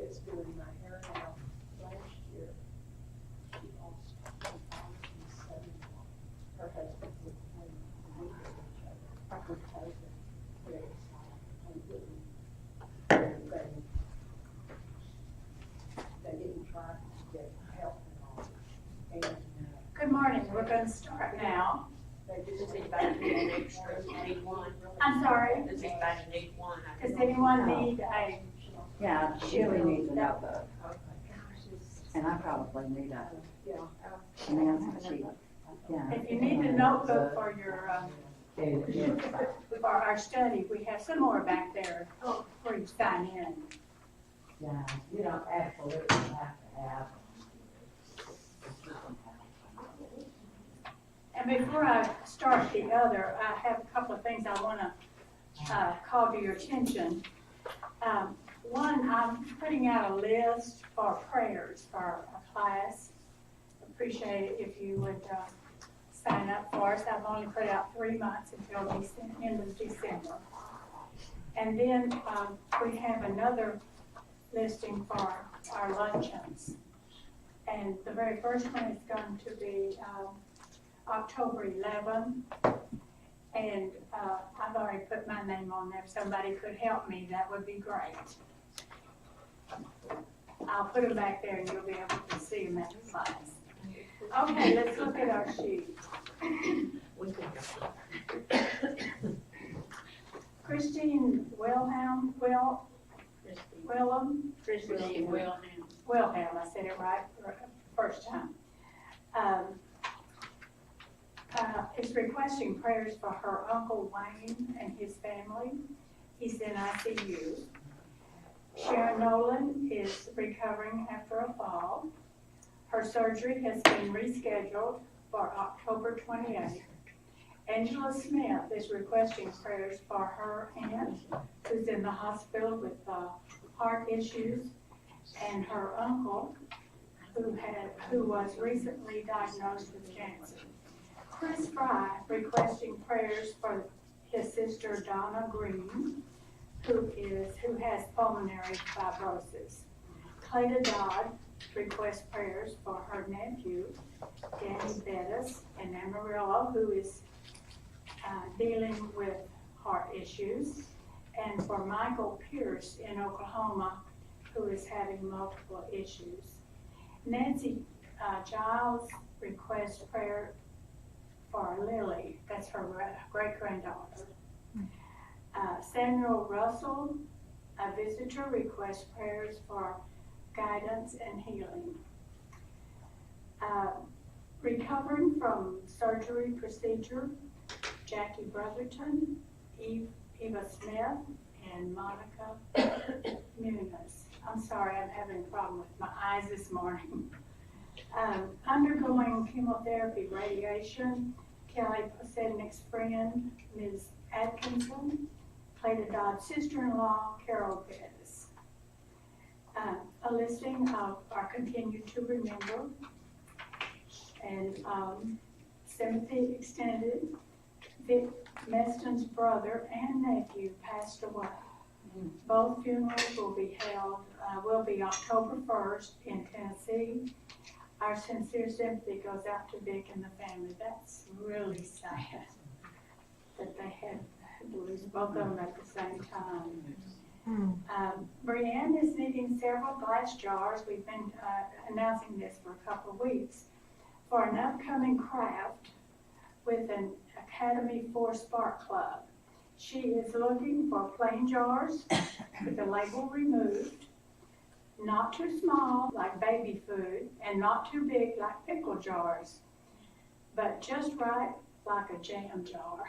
is doing my hair now. Last year, she lost 2007. Her husband would play the week of each other. With COVID, very sad. And they didn't try to get help at all. And, Good morning, we're going to start now. Does anybody need an extra, need one? I'm sorry, Does anybody need one? does anyone need a, Yeah, Shirley needs a notebook, okay. and I probably need a Yeah. an answer sheet. Yeah. if you need a notebook for your, for our study, we have some more back there for you to sign in. Yeah, you don't absolutely have to have. And before I start the other, I have a couple of things I want to call to your attention. One, I'm putting out a list for prayers for our class. Appreciate it if you would sign up for us. I've only put out 3 months until the end of December. And then we have another listing for our luncheons. And the very first one is going to be October 11th. And I've already put my name on there. If somebody could help me, that would be great. I'll put them back there and you'll be able to see them at the class. Okay, let's look at our sheet. We can go. Christine Wilhelm, Christine Wilhelm. Wilhelm, I said it right first time. Is requesting prayers for her Uncle Wayne and his family. He's in ICU. Sharon Nolan is recovering after a fall. Her surgery has been rescheduled for October 28th. Angela Smith is requesting prayers for her aunt who's in the hospital with heart issues, and her uncle who was recently diagnosed with cancer. Chris Fry requesting prayers for his sister Donna Green, who has pulmonary fibrosis. Clayton Dodd requests prayers for her nephew, Danny Bettis, in Amarillo, who is dealing with heart issues, and for Michael Pierce in Oklahoma, who is having multiple issues. Nancy Giles requests prayer for Lily, that's her great-granddaughter. Samuel Russell, a visitor, requests prayers for guidance and healing. Recovering from surgery procedure, Jackie Brotherton, Eva Smith, and Monica Muniz. I'm sorry, I'm having a problem with my eyes this morning. Undergoing chemotherapy radiation, Kelly Posednik's friend, Ms. Atkinson, Clayton Dodd's sister-in-law, Carol Bettis. A listing of our Continue to Remember and sympathy extended. Vic Meston's brother and nephew passed away. Both funerals will be held, will be October 1st in Tennessee. Our sincere sympathy goes out to Vic and the family. That's really sad that they had to lose both of them at the same time. Brianne is needing several glass jars. We've been announcing this for a couple of weeks for an upcoming craft with an Academy for Spark Club. She is looking for plain jars with the label removed, not too small like baby food, and not too big like pickle jars, but just right like a jam jar.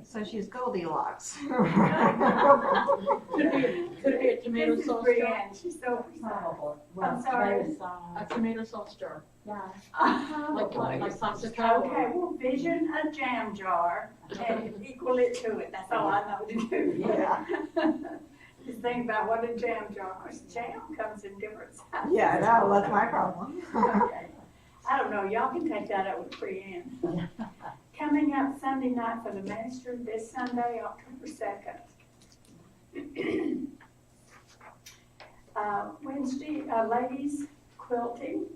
So she's Goldilocks. Could it be a tomato This is sauce jar? Brianne, she's so Probably. I'm sorry. A tomato sauce jar, Yeah. like popsicle. Okay, we'll vision a jam jar and equal it to it. That's all I know to do. Yeah. Just think about what a jam jar is. Jam comes in different sizes. Yeah, no, that's my problem. Okay. I don't know, y'all can take that up with Brianne. Coming up Sunday night for the minister this Sunday, October 2nd. Wednesday, ladies quilting,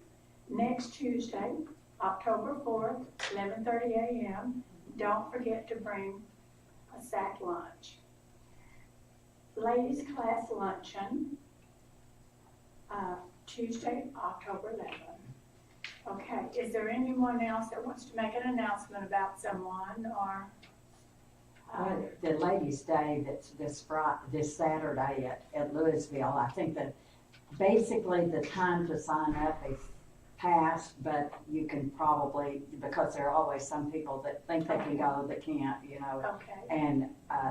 next Tuesday, October 4th, 11:30 a.m. Don't forget to bring a sack lunch. Ladies class luncheon, Tuesday, October 11th. Okay, is there anyone else that wants to make an announcement about someone or? Well, the Ladies' Day that's this Saturday at Louisville, I think that basically the time to sign up is past, but you can probably, because there are always some people that think they can go that can't, you know. Okay, And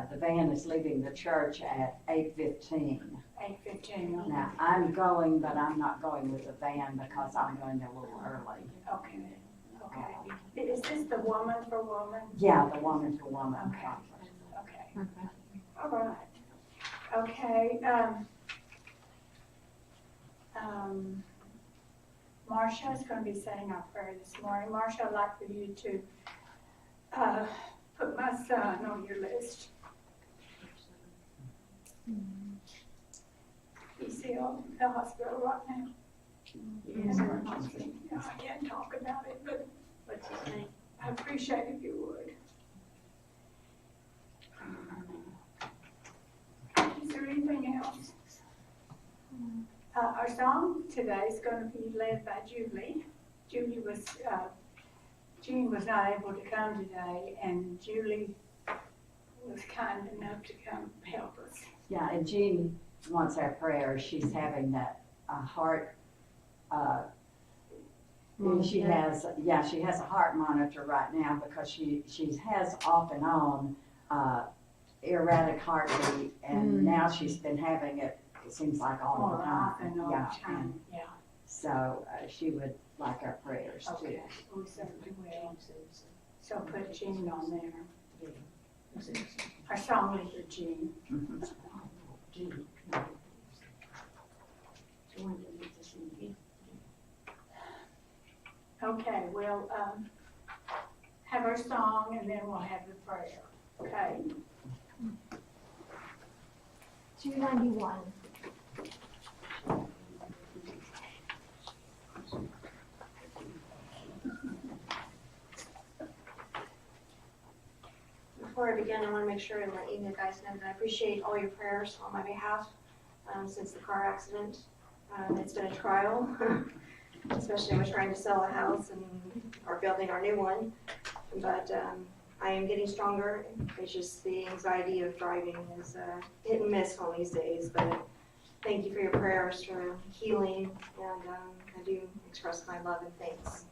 the van is leaving the church at 8:15. 8:15. Now, I'm going, but I'm not going with the van because I'm going a little early. Okay, okay. Is this the woman for woman? Yeah, the woman to woman Okay. conference. Okay, all right. Okay, Marcia is going to be saying our prayer this morning. Marcia, I'd like for you to put my son on your list. He's ill in the hospital right now. Yeah, I can't talk about it, but What's his name? I appreciate if you would. Is there anything else? Our song today is going to be led by Julie. Jean was not able to come today, and Julie was kind enough to come help us. Yeah, and Jean wants our prayers. She's having that heart, she has a heart monitor right now because she has off and on erratic heartbeat, and now she's been having it seems like all the time. Off and on Yeah, time, and yeah. so she would like our prayers too. Okay, we certainly will. So put Jean on there. Our song leader, Jean. Mhm. Okay, we'll have our song and then we'll have the prayer, okay? 291. Before I begin, I want to make sure and let you guys know that I appreciate all your prayers on my behalf since the car accident. It's been a trial, especially with trying to sell a house and or building our new one. But I am getting stronger. It's just the anxiety of driving is hit and miss on these days. But thank you for your prayers for healing, and I do express my love and thanks.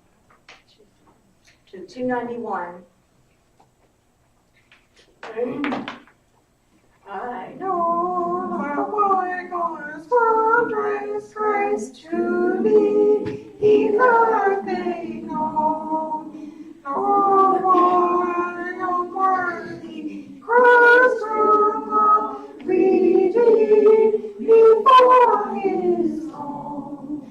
To 291. I know how my God's wondrous grace to me, He perfect known, nor why unworthy Christ from redeemed me for His own.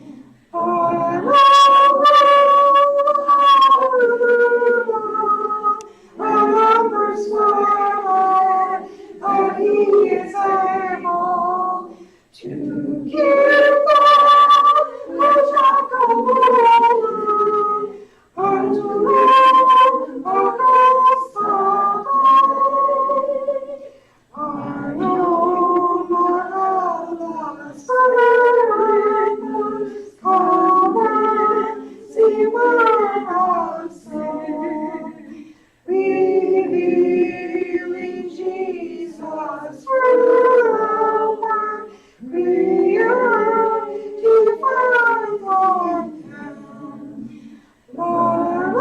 He is able to give God which I go unto Lord our God. I know my Lord's Spirit come and see where I stand, revealing Jesus through the word, beyond divine contempt. Lord,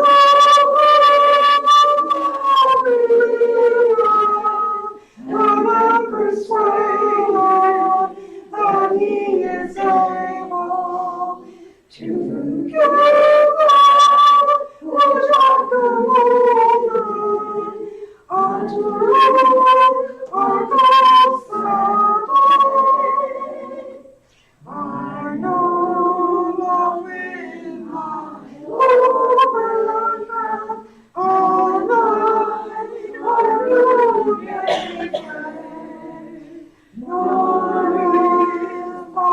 I'm persuaded that He is able to give that which I go unto our God's Sabbath. I know that when my overcome, all night hallelujah declare, nor if I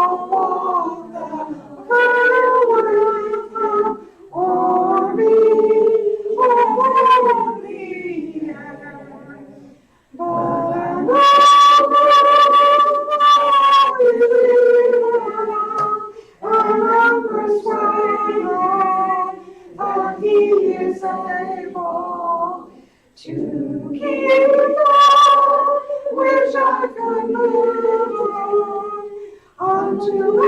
To keep God, wish I could move unto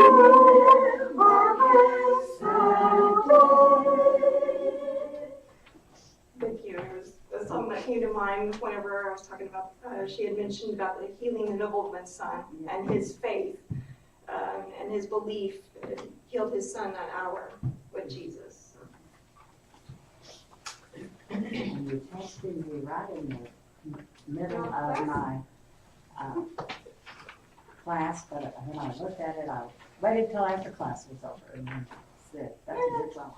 harvest day. Thank you. It was a song that came to mind whenever I was talking about, she had mentioned about the healing the nobleman's son and his faith and his belief healed his son that hour with Jesus. You texted me right in the middle of my class, but when I looked at it, I waited till after class was over and then said, that's a good song.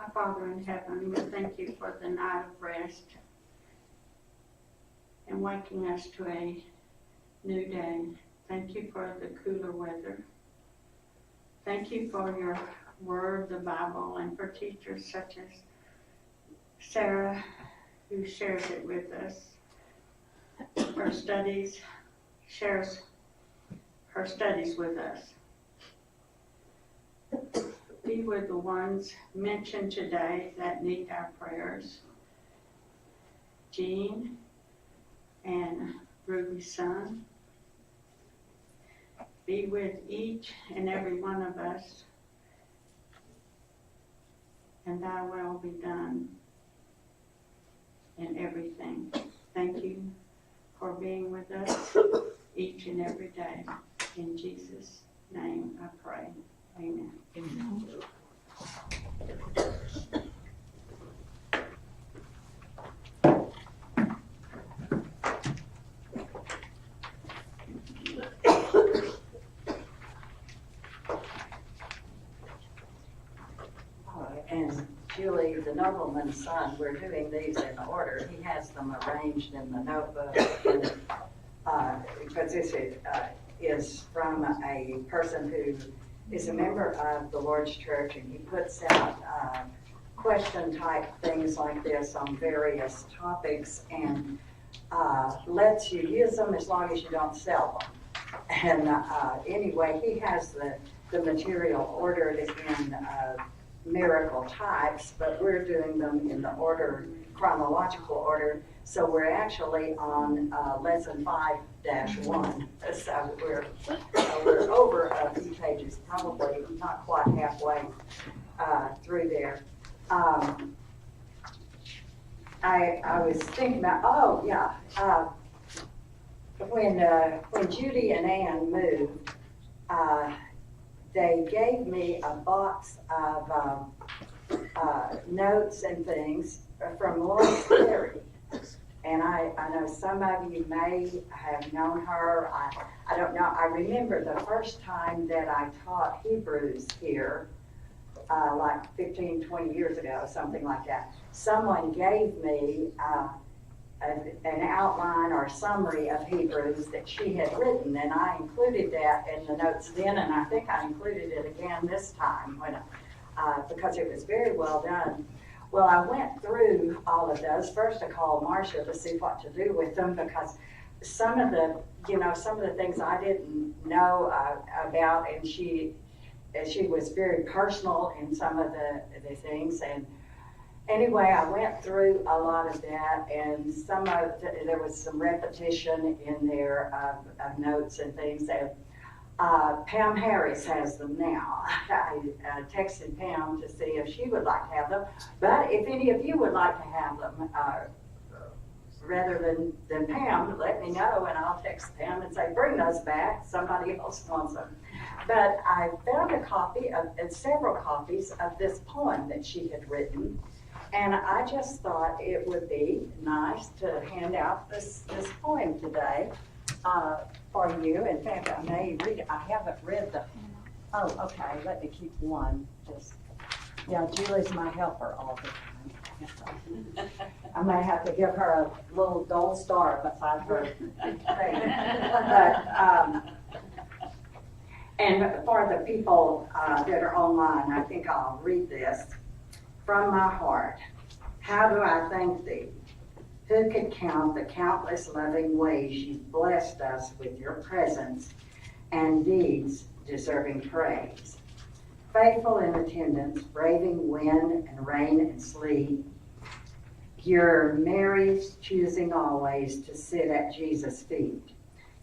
Our Father in heaven, we thank you for the night of rest and waking us to a new day. Thank you for the cooler weather. Thank you for your word, the Bible, and for teachers such as Sarah, who shares it with us. Her studies, shares her studies with us. Be with the ones mentioned today that need our prayers. Jean and Ruby's son. Be with each and every one of us, and thy will be done in everything. Thank you for being with us each and every day. In Jesus' name I pray. Amen. And Julie, the nobleman's son, we're doing these in order. He has them arranged in the notebook. And, because this is from a person who is a member of the Lord's Church, and he puts out question type things like this on various topics and lets you use them as long as you don't sell them. And anyway, he has the material ordered in miracle types, but we're doing them in the order, chronological order. So we're actually on lesson 5-1. So we're over a few pages, probably not quite halfway through there. I was thinking about, when Judy and Ann moved, they gave me a box of notes and things from Lois Perry. And I know some of you may have known her. I don't know. I remember the first time that I taught Hebrews here, like 15, 20 years ago, something like that. Someone gave me an outline or summary of Hebrews that she had written, and I included that in the notes then, and I think I included it again this time when, because it was very well done. Well, I went through all of those. First, I called Marcia to see what to do with them, because some of the things I didn't know about, and she was very personal in some of the things. And anyway, I went through a lot of that, and there was some repetition in there of notes and things. And Pam Harris has them now. I texted Pam to see if she would like to have them. But if any of you would like to have them, rather than Pam, let me know, and I'll text Pam and say, bring those back. Somebody else wants them. But I found several copies of this poem that she had written. And I just thought it would be nice to hand out this poem today for you. In fact, I may read it. I haven't read okay, let me keep one. Julie's my helper all the time. I may have to give her a little gold star beside her thing. And for the people that are online, I think I'll read this. From my heart, how do I thank thee, Who could count the countless loving ways you've blessed us with your presence and deeds deserving praise? Faithful in attendance, braving wind and rain and sleet, your Marys choosing always to sit at Jesus' feet,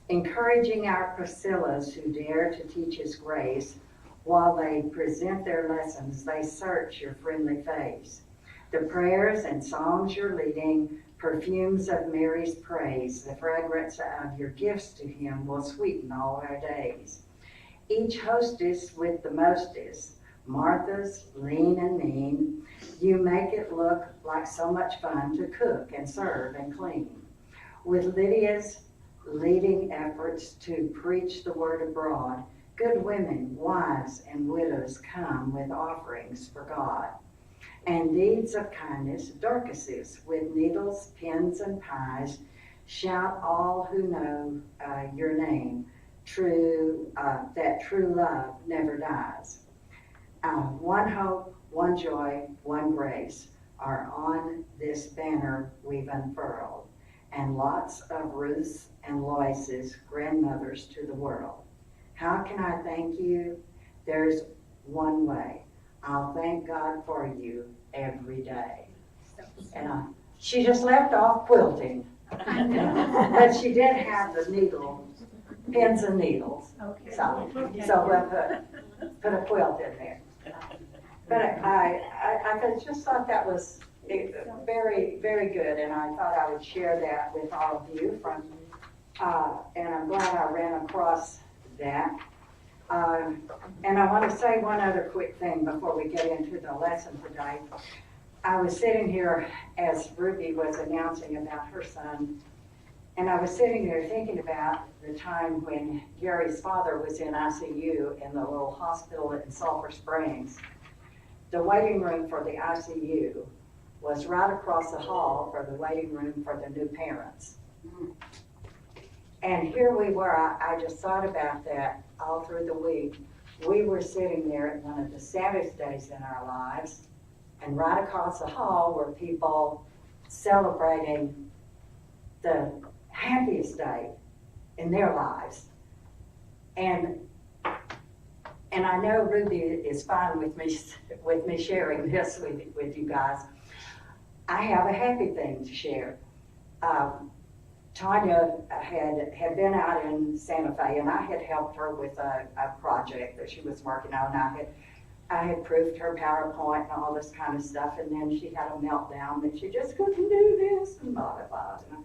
encouraging our Priscillas who dare to teach his grace. While they present their lessons, they search your friendly face. The prayers and songs you're leading, perfumes of Mary's praise, the fragrance of your gifts to him will sweeten all our days. Each hostess with the mostest, Martha's lean and mean, you make it look like so much fun to cook and serve and clean. With Lydia's leading efforts to preach the word abroad, good women, wives, and widows come with offerings for God. And deeds of kindness, Dorcases, with needles, pins, and pies, shout all who know your name, that true love never dies. One hope, one joy, one grace are on this banner we've unfurled, and lots of Ruths and Loises, grandmothers to the world. How can I thank you? There's one way. I'll thank God for you every day. And she just left off quilting. But she did have the needle, pins and needles. Okay. So we'll put a quilt in there. But I just thought that was very, very good, and I thought I would share that with all of you and I'm glad I ran across that. And I want to say one other quick thing before we get into the lesson today. I was sitting here as Ruby was announcing about her son, and I was sitting there thinking about the time when Gary's father was in ICU in the little hospital in Sulphur Springs. The waiting room for the ICU was right across the hall for the waiting room for the new parents. And here we were, I just thought about that all through the week. We were sitting there at one of the saddest days in our lives, and right across the hall were people celebrating the happiest day in their lives. And I know Ruby is fine with me sharing this with you guys. I have a happy thing to share. Tanya had been out in Santa Fe, and I had helped her with a project that she was working on. I had proofed her PowerPoint and all this kind of stuff, and then she had a meltdown that she just couldn't do this and blah, blah, blah.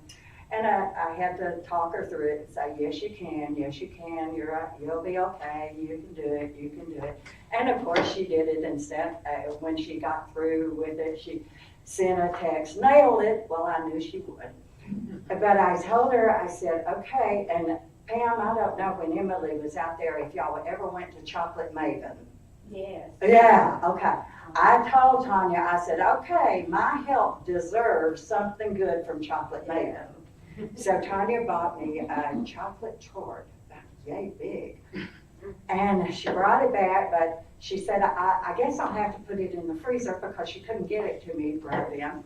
And I had to talk her through it and say, yes, you can, you'll be okay, you can do it, you can do it. And of course she did it, and sent, when she got through with it, she sent a text, nailed it. Well, I knew she would. But I told her, I said, okay, and Pam, I don't know when Emily was out there if y'all ever went to Chocolate Maven. Yes. Yeah, okay. I told Tanya, I said, okay, my help deserves something good from Chocolate Maven. So Tanya bought me a chocolate tart, yay big. And she brought it back, but she said, I guess I'll have to put it in the freezer because she couldn't get it to me right then.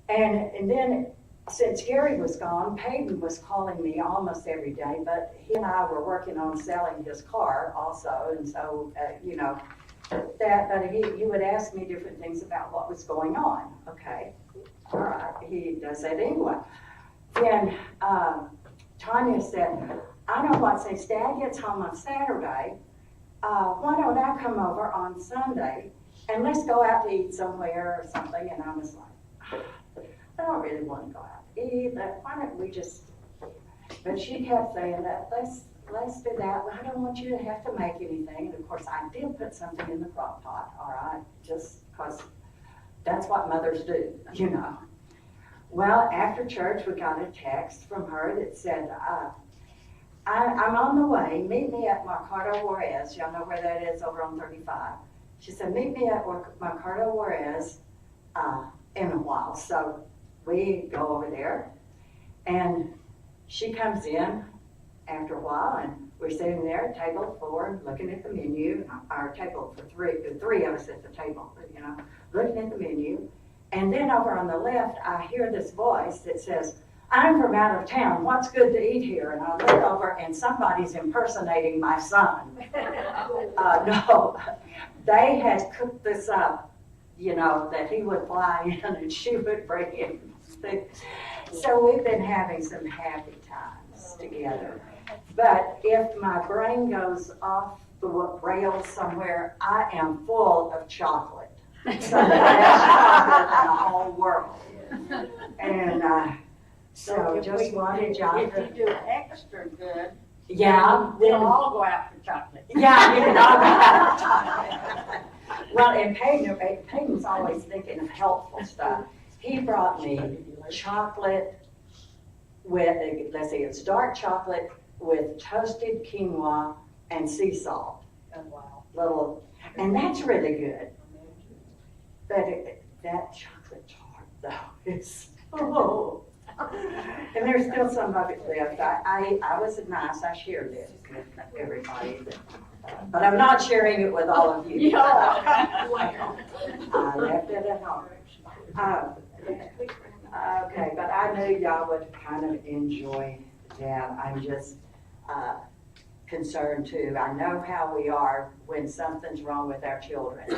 And then since Gary was gone, Peyton was calling me almost every day, but he and I were working on selling his car also, and so, but he would ask me different things about what was going on. Okay, all right, he does that anyway. Then Tanya said, I know what, since Dad gets home on Saturday, why don't I come over on Sunday and let's go out to eat somewhere or something? And I was like, I don't really want to go out to eat, but why don't we just, but she kept saying that, let's do that. I don't want you to have to make anything. And of course I did put something in the crock pot, all right, just because that's what mothers do, you know. Well, after church, we got a text from her that said, I'm on the way. Meet me at Mercado Juarez. Y'all know where that is, over on 35. She said, meet me at Mercado Juarez in a while. So we go over there, and she comes in after a while, and we're sitting there at table 4, looking at the menu, our table for three of us at the table, you know, looking at the menu. And then over on the left, I hear this voice that says, I'm from out of town. What's good to eat here? And I look over and somebody's impersonating my son. No, they had cooked this up, you know, that he would fly in and she would bring him things. So we've been having some happy times together. But if my brain goes off the rails somewhere, I am full of chocolate. So the best chocolate in the whole world. And so just wanted y'all If to, you do extra good, yeah, we'll then, all go out for chocolate. yeah, you know. Well, and Peyton's always thinking of helpful stuff. He brought me chocolate with, let's see, it's dark chocolate with toasted quinoa and sea salt. Oh, wow. Little, and that's really good. But that chocolate tart though is, oh. And there's still some of it left. I was nice, I shared it with everybody, but I'm not sharing it with all of you. I left it at home. Okay, but I knew y'all would kind of enjoy that. I'm just concerned too. I know how we are when something's wrong with our children.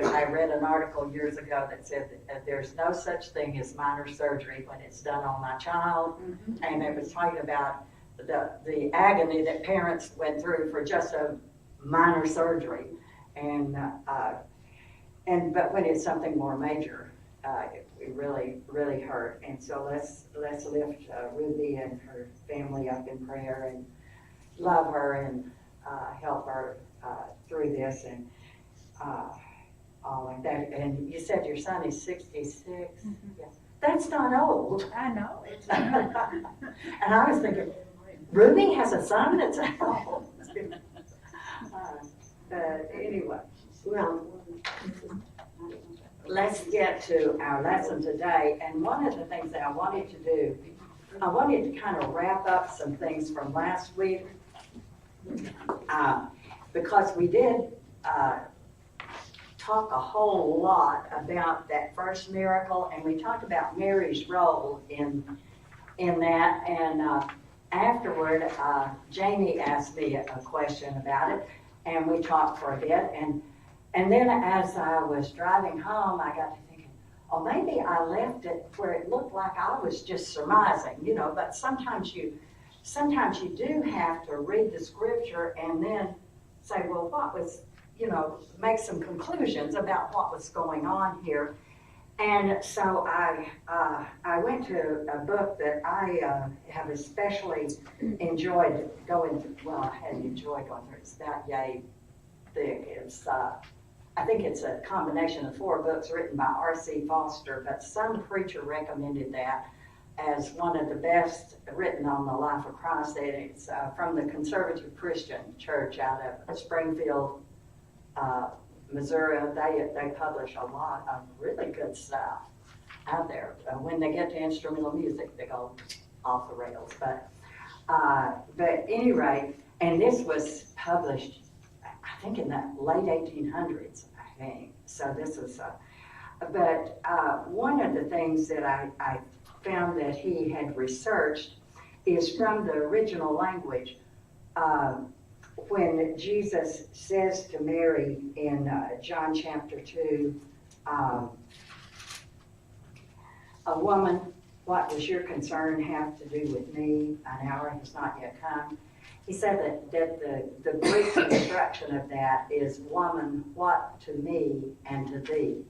I read an article years ago that said that there's no such thing as minor surgery when it's done on my child. And it was talking about the agony that parents went through for just a minor surgery. But when it's something more major, it really hurt. And so let's lift Ruby and her family up in prayer and love her and help her through this and all like that. And you said your son is 66. Yeah. That's not old. I know. And I was thinking, Ruby has a son that's old. But anyway, well, let's get to our lesson today. And one of the things that I wanted to do, I wanted to kind of wrap up some things from last week because we did talk a whole lot about that first miracle, and we talked about Mary's role in that. And afterward, Jamie asked me a question about it, and we talked for a bit. And then as I was driving home, I got to thinking, oh, maybe I left it where it looked like I was just surmising, you know. But sometimes you do have to read the scripture and then say, well, what was, you know, make some conclusions about what was going on here. And so I went to a book that I have especially enjoyed going through. Well, I had enjoyed going through. It's about yay thick. It's I think it's a combination of 4 books written by R.C. Foster, but some preacher recommended that as one of the best written on the life of Christ. And it's from the Conservative Christian Church out of Springfield, Missouri. They publish a lot of really good stuff out there. When they get to instrumental music, they go off the rails. But at any rate, and this was published, I think, in the late 1800s, I think. So this was, but one of the things that I found that he had researched is from the original language. When Jesus says to Mary in John chapter 2, a woman, what does your concern have to do with me? An hour has not yet come. He said that the Greek construction of that is, woman, what to me and to thee?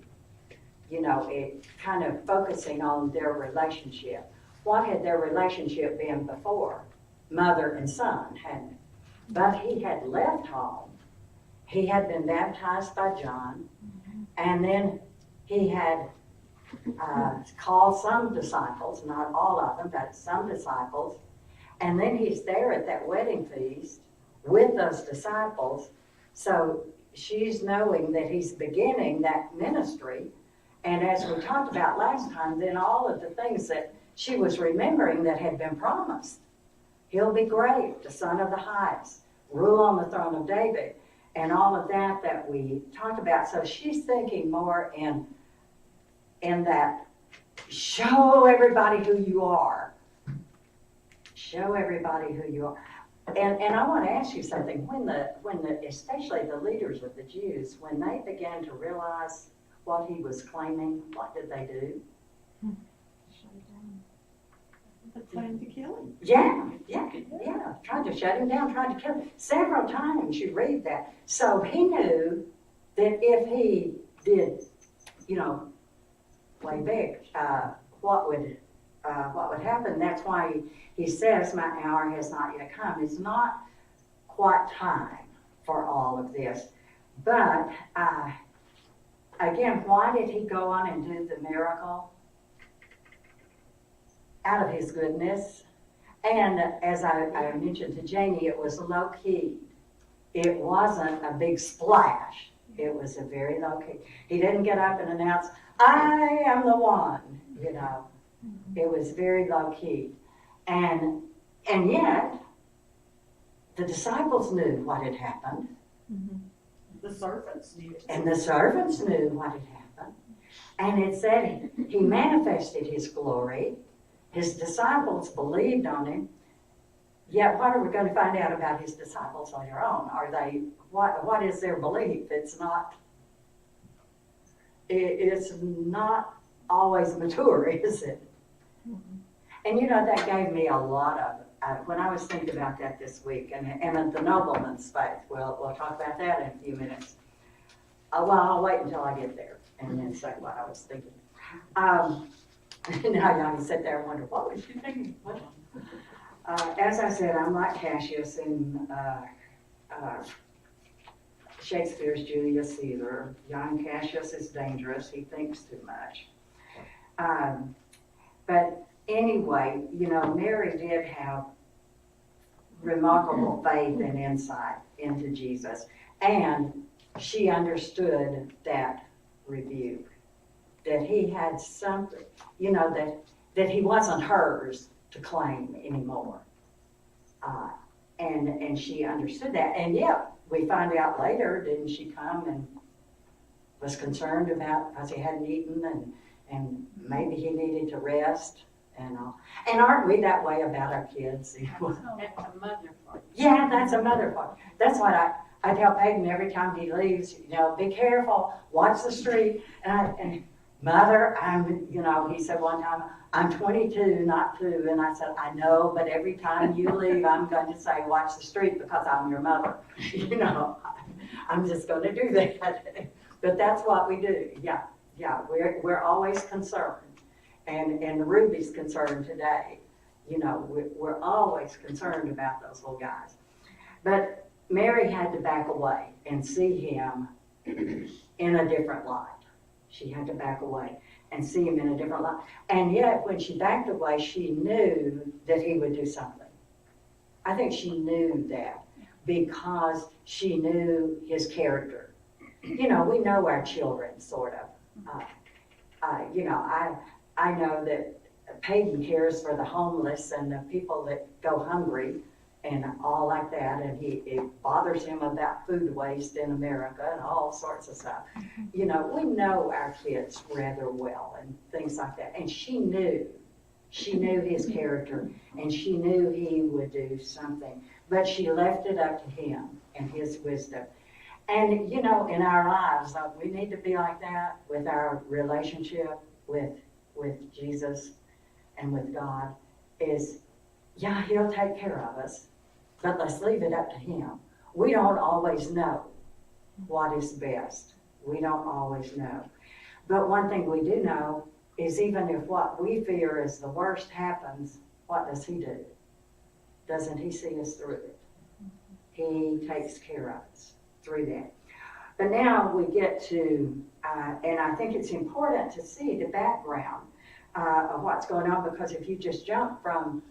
You know, it kind of focusing on their relationship. What had their relationship been before? Mother and son, hadn't it? But he had left home. He had been baptized by John, and then he had called some disciples, not all of them, but some disciples, and then he's there at that wedding feast with those disciples. So she's knowing that he's beginning that ministry, and as we talked about last time, then all of the things that she was remembering that had been promised. He'll be great, the Son of the Highest, rule on the throne of David. and all of that we talked about. So she's thinking more in that, show everybody who you are. Show everybody who you are. And I want to ask you something. When especially the leaders of the Jews, when they began to realize what he was claiming, what did they do? They planned to kill him. Yeah. Tried to shut him down, tried to kill him. Several times you read that. So he knew that if he did, way back, what would happen. That's why he says, my hour has not yet come. It's not quite time for all of this. But again, why did he go on and do the miracle? Out of his goodness. And as I mentioned to Janie, it was low key. It wasn't a big splash. It was a very low key. He didn't get up and announce, I am the one, It was very low key. And yet, the disciples knew what had happened. The servants knew. And the servants knew what had happened. And it said he manifested his glory. His disciples believed on him. Yet what are we going to find out about his disciples later on? What is their belief? It's not always mature, is it? And that gave me a lot of, when I was thinking about that this week, and the nobleman's faith, we'll talk about that in a few minutes. Well, I'll wait until I get there and then say what I was thinking. Now y'all can sit there and wonder, what was she thinking? As I said, I'm like Cassius in Shakespeare's Julius Caesar. Young Cassius is dangerous. He thinks too much. But anyway, Mary did have remarkable faith and insight into Jesus. And she understood that rebuke, that he had something, that he wasn't hers to claim anymore. And she understood that. And yet, we find out later, didn't she come and was concerned about, because he hadn't eaten and maybe he needed to rest and all. And aren't we that way about our kids? That's a mother part. Yeah, that's a mother part. That's what I tell Peyton every time he leaves, be careful, watch the street. And Mother, he said one time, I'm 22, not 2. And I said, I know, but every time you leave, I'm going to say, watch the street because I'm your mother. I'm just going to do that. But that's what we do. Yeah, we're always concerned. And Ruby's concerned today. We're always concerned about those little guys. But Mary had to back away and see him in a different light. She had to back away and see him in a different light. And yet, when she backed away, she knew that he would do something. I think she knew that because she knew his character. We know our children, sort of. I know that Peyton cares for the homeless and the people that go hungry and all like that, and it bothers him about food waste in America and all sorts of stuff. We know our kids rather well and things like that. And she knew his character, and she knew he would do something. But she left it up to him and his wisdom. And, in our lives, we need to be like that with our relationship with Jesus and with God is, he'll take care of us. But let's leave it up to him. We don't always know what is best. We don't always know. But one thing we do know is even if what we fear is the worst happens, what does he do? Doesn't he see us through it? He takes care of us through that. But now we get to, and I think it's important to see the background of what's going on, because if you just jump from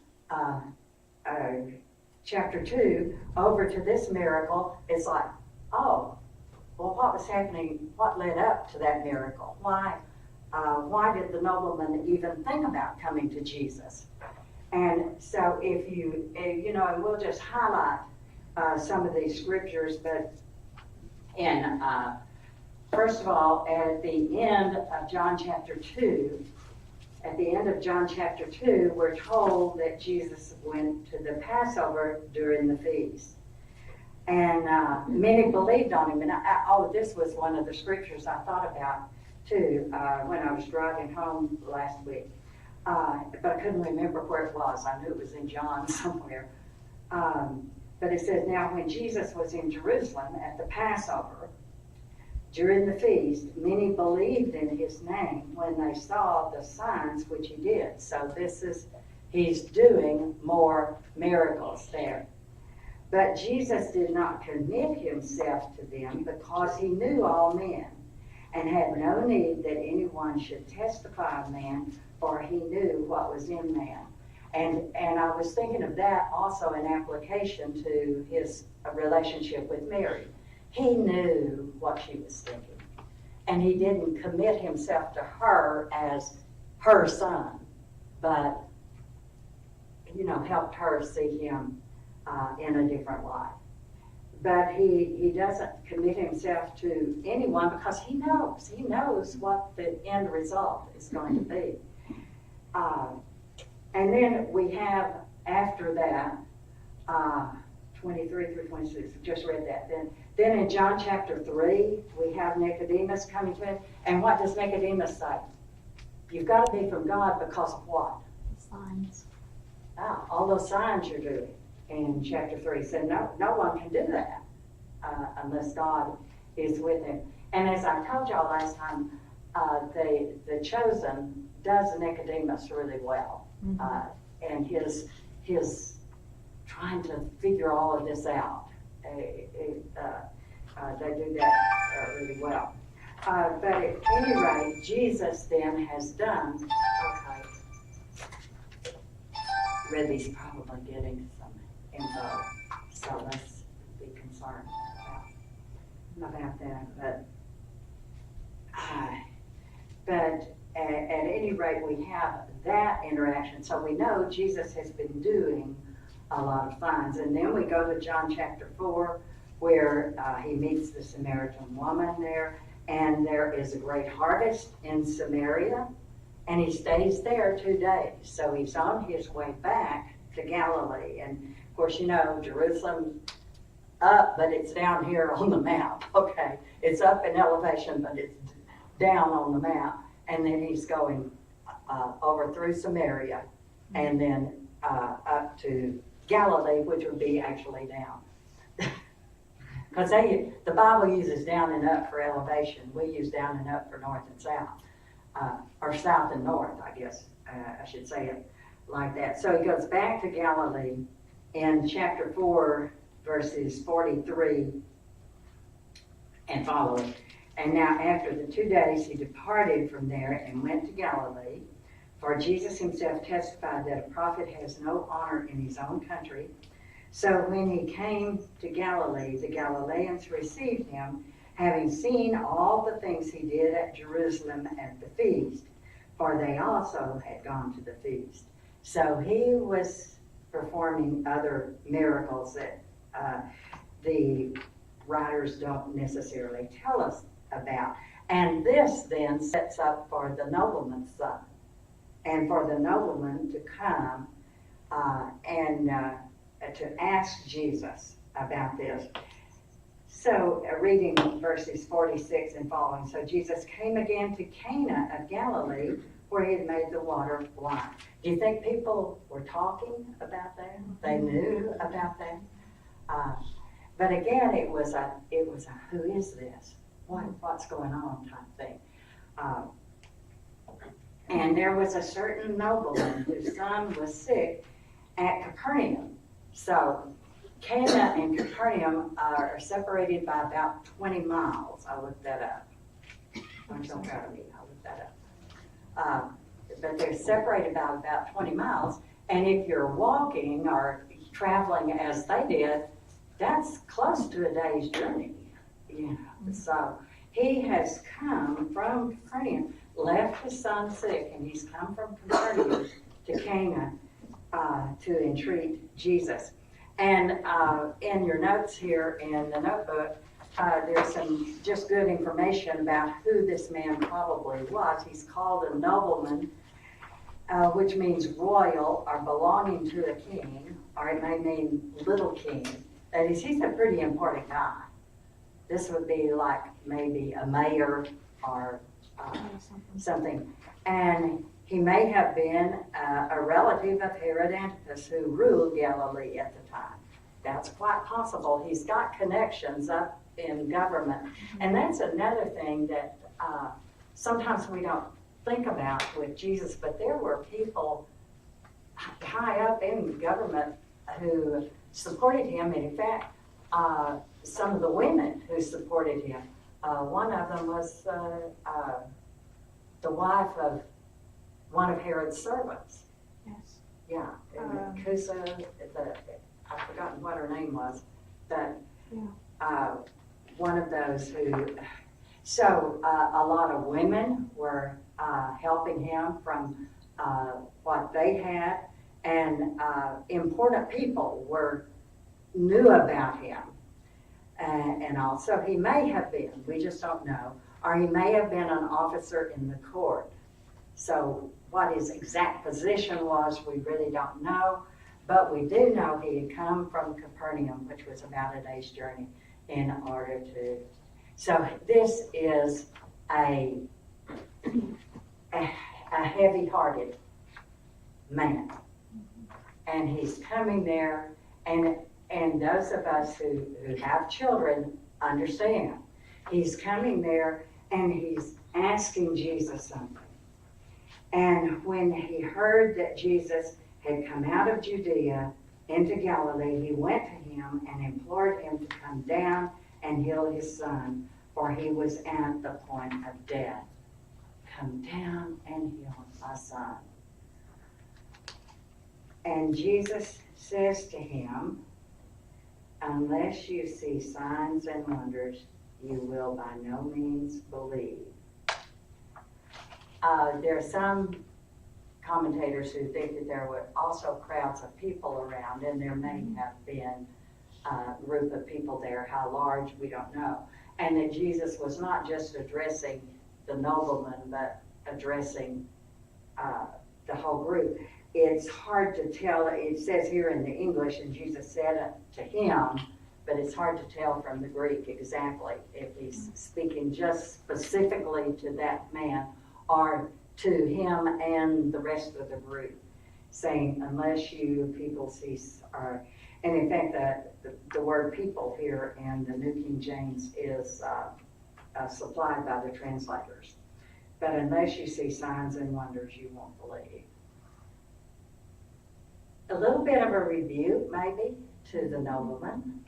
chapter 2 over to this miracle, it's like, oh, well, what was happening? What led up to that miracle? Why did the nobleman even think about coming to Jesus? And so if you, and we'll just highlight some of these scriptures, but And first of all, at the end of John chapter 2, we're told that Jesus went to the Passover during the feast. And many believed on him. And this was one of the scriptures I thought about too when I was driving home last week. But I couldn't remember where it was. I knew it was in John somewhere. But it says, now when Jesus was in Jerusalem at the Passover, during the feast, many believed in his name when they saw the signs which he did. So he's doing more miracles there. But Jesus did not commit himself to them because he knew all men and had no need that anyone should testify of man, for he knew what was in man. And I was thinking of that also in application to his relationship with Mary. He knew what she was thinking, and he didn't commit himself to her as her son, but, helped her see him in a different light. But he doesn't commit himself to anyone because he knows what the end result is going to be. And then we have, after that, 23 through 26, we just read that. Then in John chapter 3, we have Nicodemus coming to him. And what does Nicodemus say? You've got to be from God because of what? Signs. All those signs you're doing in chapter 3. He said, no one can do that unless God is with him. And as I told y'all last time, the Chosen does Nicodemus really well. And his trying to figure all of this out. They do that really well. But at any rate, Jesus then has done, Reddy's probably getting some info, so let's be concerned about that. But at any rate, we have that interaction. So we know Jesus has been doing a lot of signs. And then we go to John chapter 4, where he meets the Samaritan woman there. And there is a great harvest in Samaria. And he stays there 2 days. So he's on his way back to Galilee. And of course, Jerusalem's up, but it's down here on the map. Okay, it's up in elevation, but it's down on the map. And then he's going over through Samaria and then up to Galilee, which would be actually down. Because the Bible uses down and up for elevation. We use down and up for north and south, or south and north, I guess I should say it like that. So he goes back to Galilee in chapter 4, verses 43 and following. And now after the 2 days, he departed from there and went to Galilee. For Jesus himself testified that a prophet has no honor in his own country. So when he came to Galilee, the Galileans received him, having seen all the things he did at Jerusalem at the feast, for they also had gone to the feast. So he was performing other miracles that the writers don't necessarily tell us about. And this then sets up for the nobleman's son, and for the nobleman to come and to ask Jesus about this. So reading verses 46 and following. So Jesus came again to Cana of Galilee, where he had made the water wine. Do you think people were talking about that? They knew about that? But again, it was a who is this? What's going on type thing. And there was a certain nobleman whose son was sick at Capernaum. So Cana and Capernaum are separated by about 20 miles. I looked that up. I'm so proud of me. I looked that up. But they're separated by about 20 miles. And if you're walking or traveling as they did, that's close to a day's journey. So he has come from Capernaum, left his son sick, and he's come from Capernaum to Cana to entreat Jesus. And in your notes here in the notebook, there's some just good information about who this man probably was. He's called a nobleman, which means royal or belonging to a king, or it may mean little king. That is, he's a pretty important guy. This would be like maybe a mayor or something. And he may have been a relative of Herod Antipas who ruled Galilee at the time. That's quite possible. He's got connections up in government. And that's another thing that sometimes we don't think about with Jesus, but there were people high up in government who supported him. And in fact, some of the women who supported him, one of them was the wife of one of Herod's servants. Yes. Yeah, Cusa, I've forgotten what her name was, but one of those who, so a lot of women were helping him from what they had, and important people knew about him. And also he may have been, we just don't know, or he may have been an officer in the court. So what his exact position was, we really don't know, but we do know he had come from Capernaum, which was about a day's journey, in order to, so this is a heavy-hearted man, and he's coming there, and those of us who have children understand. He's coming there and he's asking Jesus something. And when he heard that Jesus had come out of Judea into Galilee, he went to him and implored him to come down and heal his son, for he was at the point of death. Come down and heal my son. And Jesus says to him, unless you see signs and wonders, you will by no means believe. There are some commentators who think that there were also crowds of people around, and there may have been a group of people there. How large, we don't know. And that Jesus was not just addressing the nobleman, but addressing the whole group. It's hard to tell. It says here in the English, and Jesus said it to him, but it's hard to tell from the Greek exactly if he's speaking just specifically to that man or to him and the rest of the group, saying, unless you people see, and in fact, the word people here in the New King James is supplied by the translators. But unless you see signs and wonders, you won't believe. A little bit of a rebuke, maybe, to the nobleman,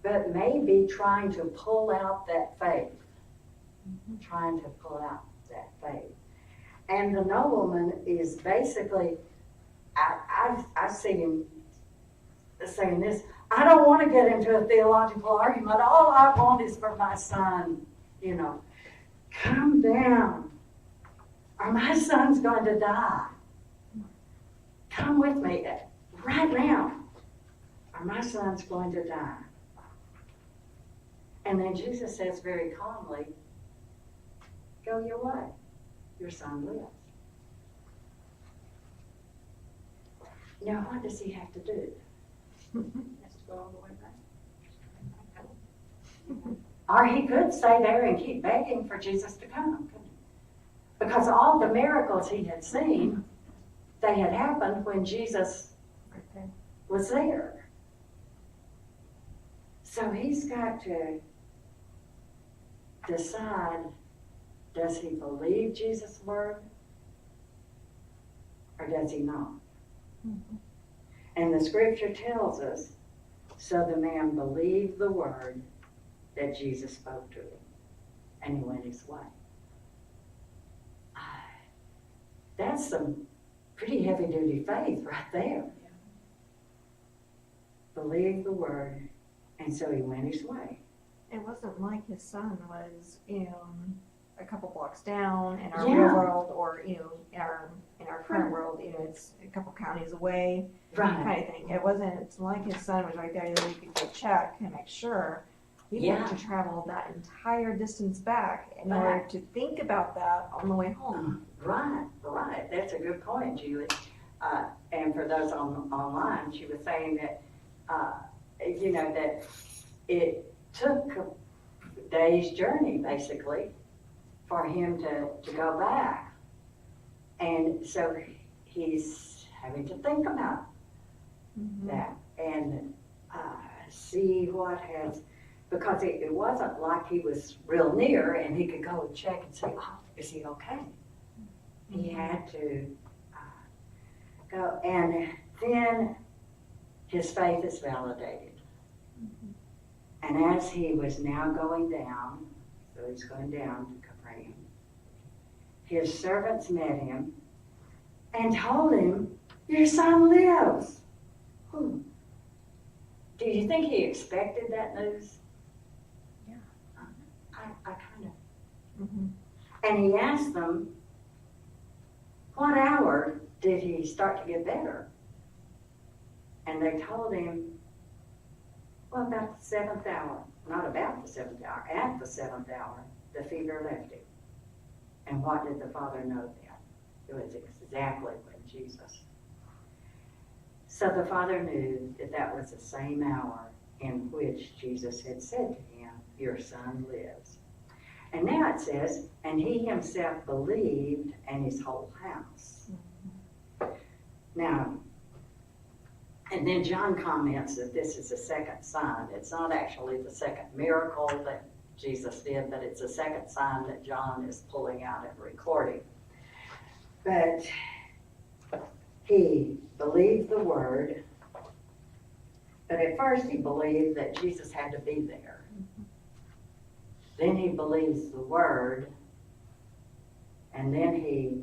but maybe trying to pull out that faith. Trying to pull out that faith. And the nobleman is basically, I've seen him saying this, I don't want to get into a theological argument. All I want is for my son, come down, or my son's going to die. Come with me right now, or my son's going to die. And then Jesus says very calmly, go your way. Your son lives. Now, what does he have to do? Has to go all the way back. Or he could stay there and keep begging for Jesus to come. Because all the miracles he had seen, they had happened when Jesus was there. So he's got to decide, does he believe Jesus' word or does he not? And the scripture tells us, so the man believed the word that Jesus spoke to him, and he went his way. That's some pretty heavy-duty faith right there. Believed the word, and so he went his way. It wasn't like his son was, a couple blocks down in our Yeah. real world, or in our current world, it's a couple counties away, Right. kind of thing. It wasn't like his son was right there that he could go check and make sure. He Yeah. had to travel that entire distance back in Back. order to think about that on the way home. Right, right. That's a good point, Julie. And for those online, she was saying that, that it took a day's journey, basically, for him to go back. And so he's having to think about that and see what has, because it wasn't like he was real near and he could go and check and say, oh, is he okay? He had to go, and then his faith is validated. And as he was now going down, so he's going down to Capernaum, his servants met him and told him, your son lives. Do you think he expected that news? Yeah. I kind of. And he asked them, what hour did he start to get better? And they told him, well, about the 7th hour. Not about the 7th hour, at the 7th hour, the fever left him. And what did the father know then? It was exactly when Jesus. So the father knew that that was the same hour in which Jesus had said to him, your son lives. And now it says, and he himself believed and his whole house. Now, and then John comments that this is the second sign. It's not actually the second miracle that Jesus did, but it's the second sign that John is pulling out and recording. But he believed the word, but at first he believed that Jesus had to be there. Then he believes the word, and then he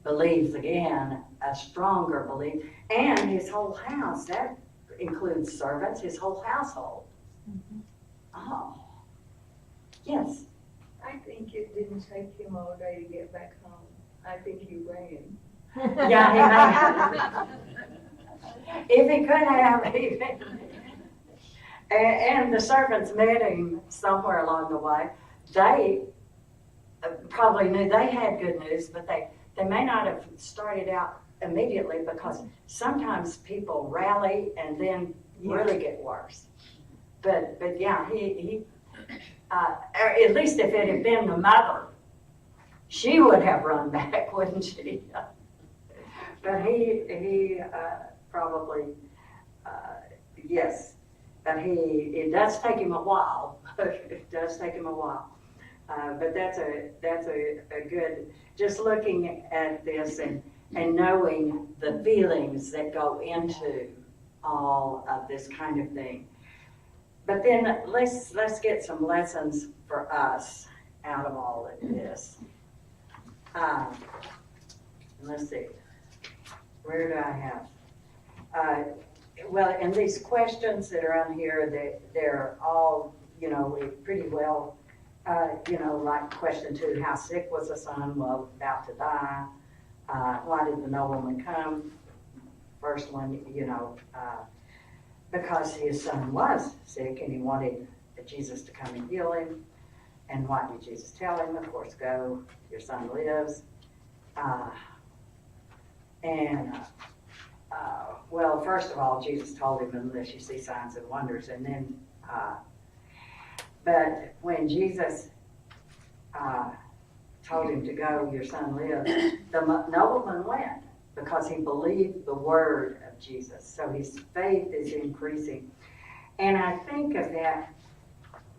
believes again, a stronger belief, and his whole house. That includes servants, his whole household. Oh, yes. I think it didn't take him all day to get back home. I think he ran. Yeah, he may have. If he could have, and the servants met him somewhere along the way. They probably knew they had good news, but they may not have started out immediately, because sometimes people rally and then really get worse. But yeah, he at least if it had been the mother, she would have run back, wouldn't she? But he probably, yes. But it does take him a while. It does take him a while. But that's a good, just looking at this and knowing the feelings that go into all of this kind of thing. But then let's get some lessons for us out of all of this. Let's see. Where do I have? Well, and these questions that are on here, they're all, pretty well, like question 2, how sick was the son? Well, about to die. Why did the nobleman come? First one, because his son was sick and he wanted Jesus to come and heal him. And what did Jesus tell him? Of course, go, your son lives. Well, first of all, Jesus told him, unless you see signs and wonders. And then, but when Jesus told him to go, your son lives, the nobleman went because he believed the word of Jesus. So his faith is increasing. And I think of that,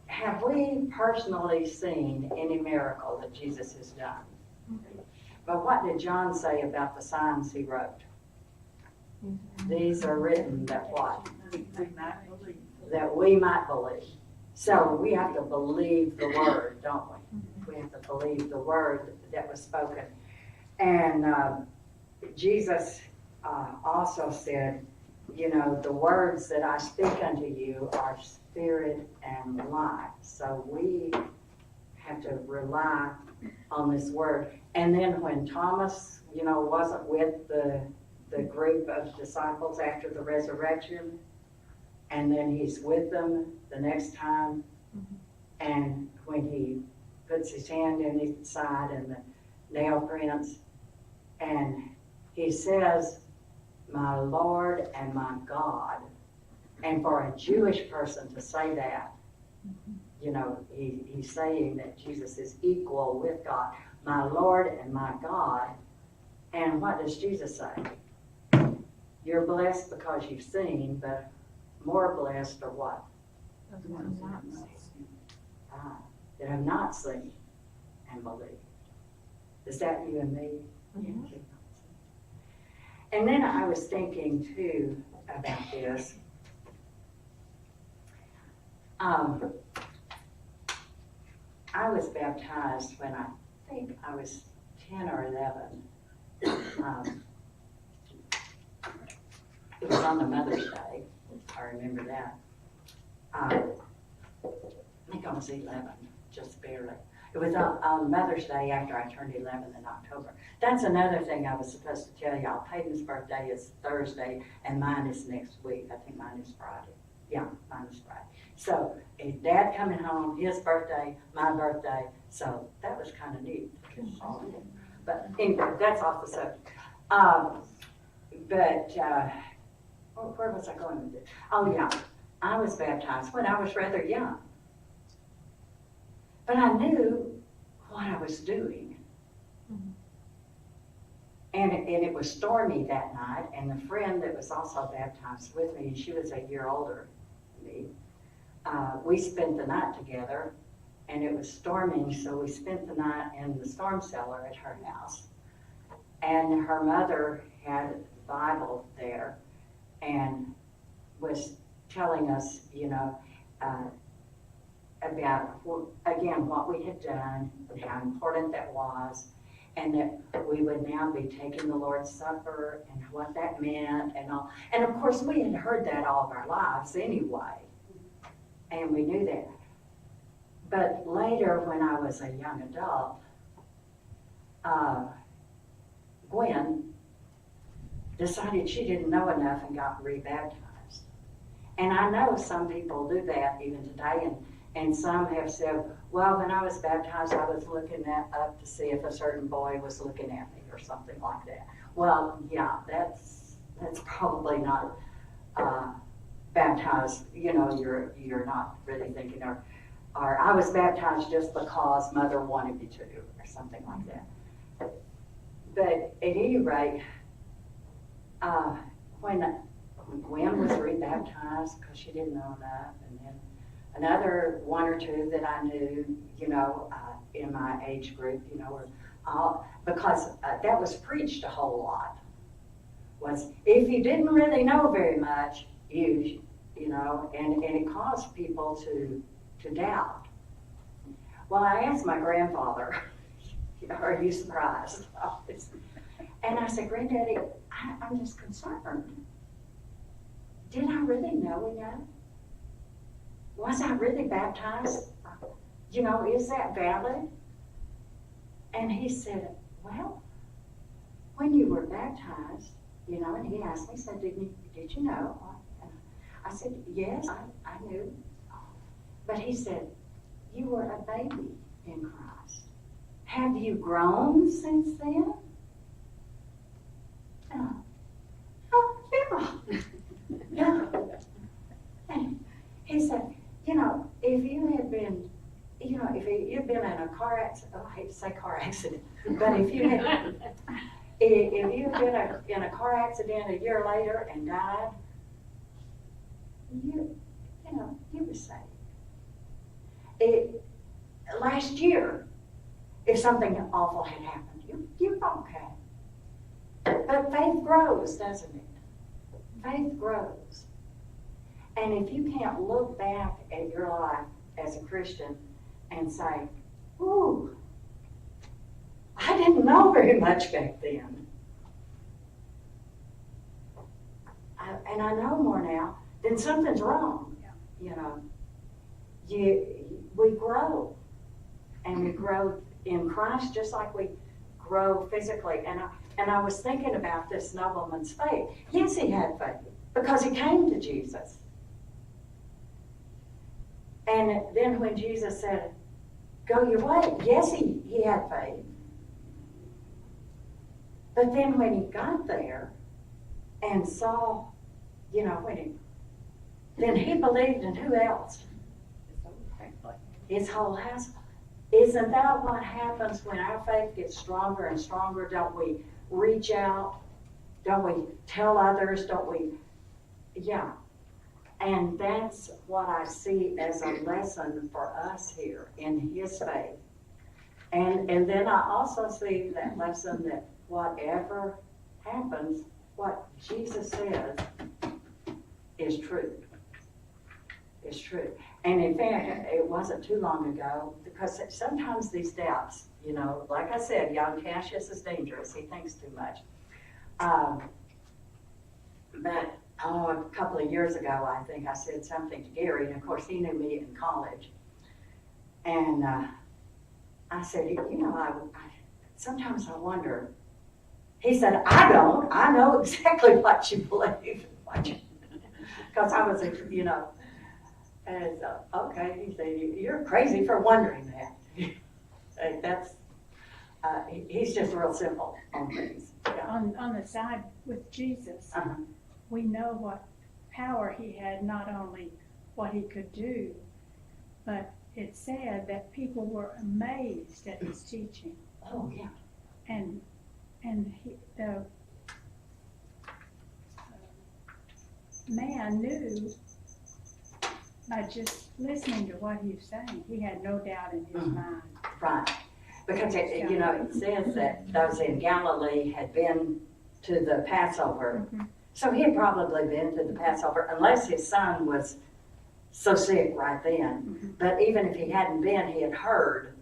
have we personally seen any miracle that Jesus has done? But what did John say about the signs he wrote? These are written that what? That we might believe. So we have to believe the word, don't we? We have to believe the word that was spoken. And Jesus also said, the words that I speak unto you are spirit and life. So we have to rely on this word. And then when Thomas, wasn't with the group of disciples after the resurrection, and then he's with them the next time, And when he puts his hand in his side and the nail prints, and he says, "My Lord and my God." And for a Jewish person to say that, you know, he's saying that Jesus is equal with God. My Lord and my God. And what does Jesus say? You're blessed because you've seen, but more blessed are what? That have not seen and believed. Is that you and me? Mhm. And then I was thinking too about this. I was baptized when I think I was 10 or 11. It was on the Mother's Day. I remember that. I think I was 11, just barely. It was on Mother's Day after I turned 11 in October. That's another thing I was supposed to tell y'all. Peyton's birthday is Thursday, and mine is next week. I think mine is Friday. Yeah, mine is Friday. So, his dad coming home, his birthday, my birthday. So, that was kind of neat. But anyway, that's off the subject. Where was I going with it? Oh, yeah. I was baptized when I was rather young. But I knew what I was doing. And it was stormy that night, and the friend that was also baptized with me, and she was a year older than me, we spent the night together, and it was storming, so we spent the night in the storm cellar at her house. And her mother had the Bible there and was telling us, you know, about, again, what we had done, and how important that was, and that we would now be taking the Lord's Supper and what that meant and all. And of course, we had heard that all of our lives anyway, and we knew that. But later, when I was a young adult, Gwen decided she didn't know enough and got rebaptized. And I know some people do that even today, and some have said, well, when I was baptized, I was looking up to see if a certain boy was looking at me or something like that. Well, yeah, that's probably not baptized, you know, you're not really thinking, or I was baptized just because mother wanted me to, or something like that. But at any rate, when Gwen was rebaptized because she didn't know enough, and then another one or two that I knew, you know, in my age group, you know, were all, because that was preached a whole lot, was if you didn't really know very much, you know, and it caused people to doubt. Well, I asked my grandfather, are you surprised? And I said, Granddaddy, I'm just concerned. Did I really know enough? Was I really baptized? You know, is that valid? And he said, well, when you were baptized, you know, and he asked me, he said, did you know? And I said, yes, I knew. But he said, you were a baby in Christ. Have you grown since then? Oh, yeah. Yeah. And he said, you know, if you had been, you know, if you'd been in a car accident, oh, I hate to say car accident, but if you had been in a car accident a year later and died, you know, you were saved. Last year, if something awful had happened, you're okay. But faith grows, doesn't it? Faith grows. And if you can't look back at your life as a Christian and say, ooh, I didn't know very much back then. And I know more now, then something's wrong. You know, we grow. And we grow in Christ just like we grow physically. And I was thinking about this nobleman's faith. Yes, he had faith because he came to Jesus. And then when Jesus said, go your way, yes, he had faith. But then when he got there and saw, then he believed in who else? His whole house. Isn't that what happens when our faith gets stronger and stronger? Don't we reach out? Don't we tell others? Don't we? Yeah. And that's what I see as a lesson for us here in his faith. And then I also see that lesson that whatever happens, what Jesus says is true. It's true. And in fact, it wasn't too long ago, because sometimes these doubts, like I said, young Cassius is dangerous. He thinks too much. But a couple of years ago, I think I said something to Gary, and of course he knew me in college. And I said, sometimes I wonder. He said, I don't. I know exactly what you believe. Because I was, and okay, he said, you're crazy for wondering that. And that's, he's just real simple on things. Yeah. On the side with Jesus, we know what power he had, not only what he could do, but it said that people were amazed at his teaching. Oh, yeah. And the man knew by just listening to what he was saying. He had no doubt in his mind. Right. Because it says that those in Galilee had been to the Passover. Mm-hmm. So he had probably been to the Passover, unless his son was so sick right then. Mm-hmm. But even if he hadn't been, he had heard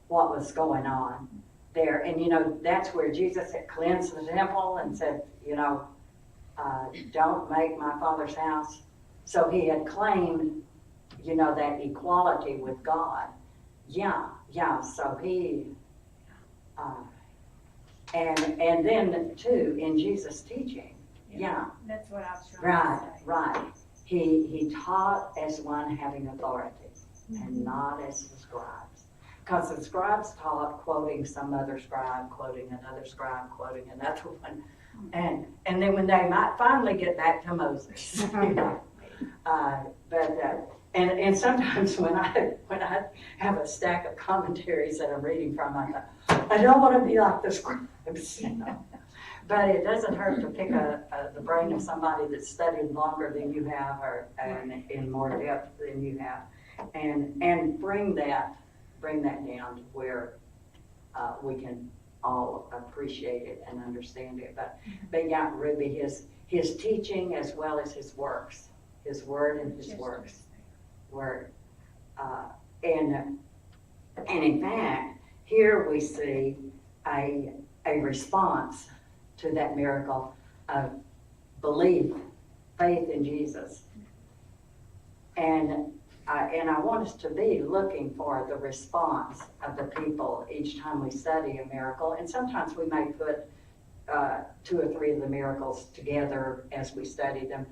what was going on there. And that's where Jesus had cleansed the temple and said, don't make my Father's house. So he had claimed, that equality with God. Yeah. So he, and then too, in Jesus' teaching. Yeah. That's what I was trying to say. Right. He taught as one having authority, and not as the scribes. Because the scribes taught quoting some other scribe, quoting another scribe, quoting another one. And then when they might finally get back to Moses. And sometimes when I have a stack of commentaries that I'm reading from, I thought, I don't want to be like the scribes, But it doesn't hurt to pick the brain of somebody that's studied longer than you have, or in more depth than you have, and bring that down to where we can all appreciate it and understand it. But yeah, Ruby, his teaching as well as his works, his word and his works were, and in fact, here we see a response to that miracle of belief, faith in Jesus. And I want us to be looking for the response of the people each time we study a miracle. And sometimes we may put 2 or 3 of the miracles together as we study them.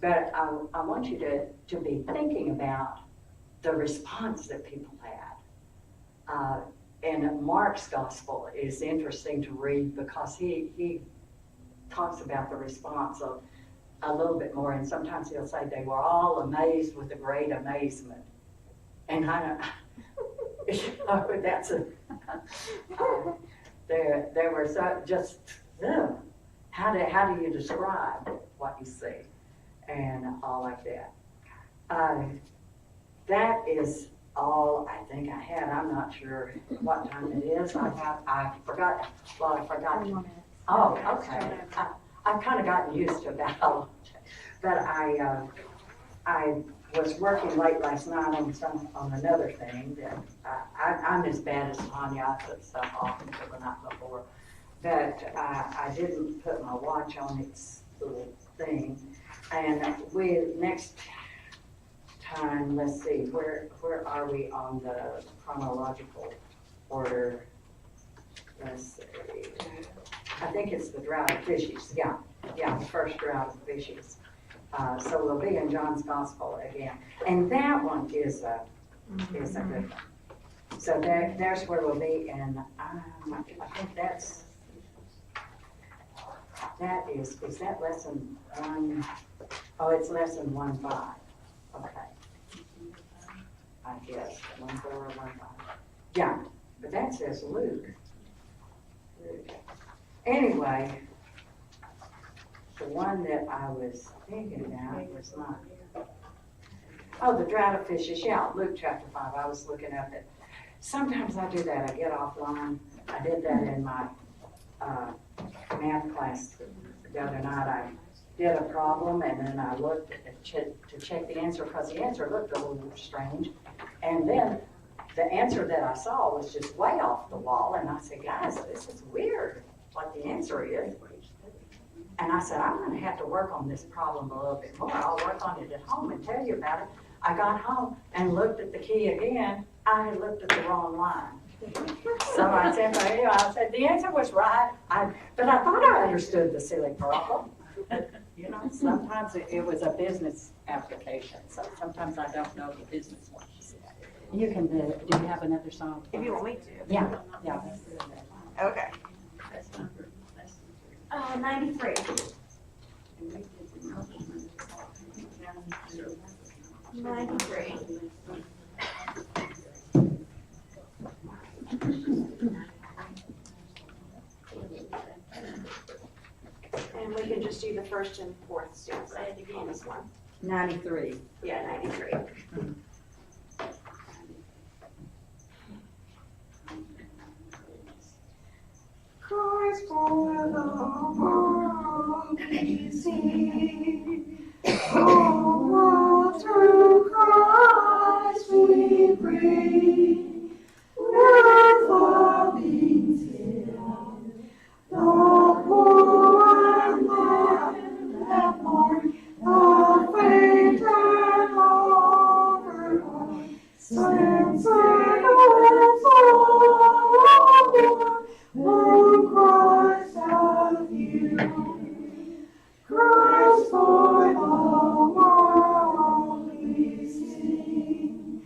But I want you to be thinking about the response that people had. And Mark's gospel is interesting to read because he talks about the response of a little bit more, and sometimes he'll say they were all amazed with a great amazement. And that's there were so just how do you describe what you see and all like that. That is all I think I had. I'm not sure what time it is. I forgot. Well, I forgot. Oh, okay. I've kind of gotten used to that all. But I was working late last night on another thing that I'm as bad as Tanya. I put stuff off until the night before. But I didn't put my watch on its little thing. And next time, let's see, where are we on the chronological order? Let's see. I think it's the drought of fishes. Yeah, the first drought of fishes. So we'll be in John's Gospel again. And that one is a good one. So there's where we'll be, and I think that is that lesson 1? Oh, it's lesson 1:5. Okay. I guess 1:4 or 1:5. Yeah, but that says Luke. Anyway, the one that I was thinking about was not. Oh, the drought of fishes. Yeah, Luke chapter 5. I was looking up at. Sometimes I do that. I get offline. I did that in my math class the other night. I did a problem and then I looked to check the answer because the answer looked a little strange. And then the answer that I saw was just way off the wall. And I said, guys, this is weird, what the answer is. And I said, I'm going to have to work on this problem a little bit more. I'll work on it at home and tell you about it. I got home and looked at the key again. I had looked at the wrong line. So I said, the answer was right, but I thought I understood the silly problem. You know, sometimes it was a business application, so sometimes I don't know the business ones. You can do you have another song? If you want me to. Yeah. Okay. 93. 93. And we can just do the first and fourth stanza on this one. 93. Yeah, 93. Christ for the world we sing. Oh, world through Christ we bring. With loving zeal, the poor and them that mourn, the faint and overborne, censored and sober, who Christ hath you. Christ for the world we sing.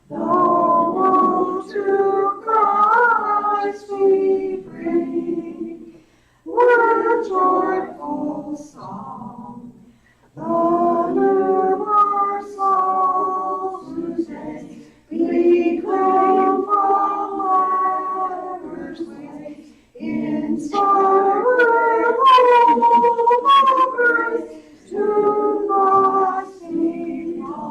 The world to Christ we bring. With joyful song, the numerous souls whose names we claim from landers ways, inspired hope of grace to Christ belong.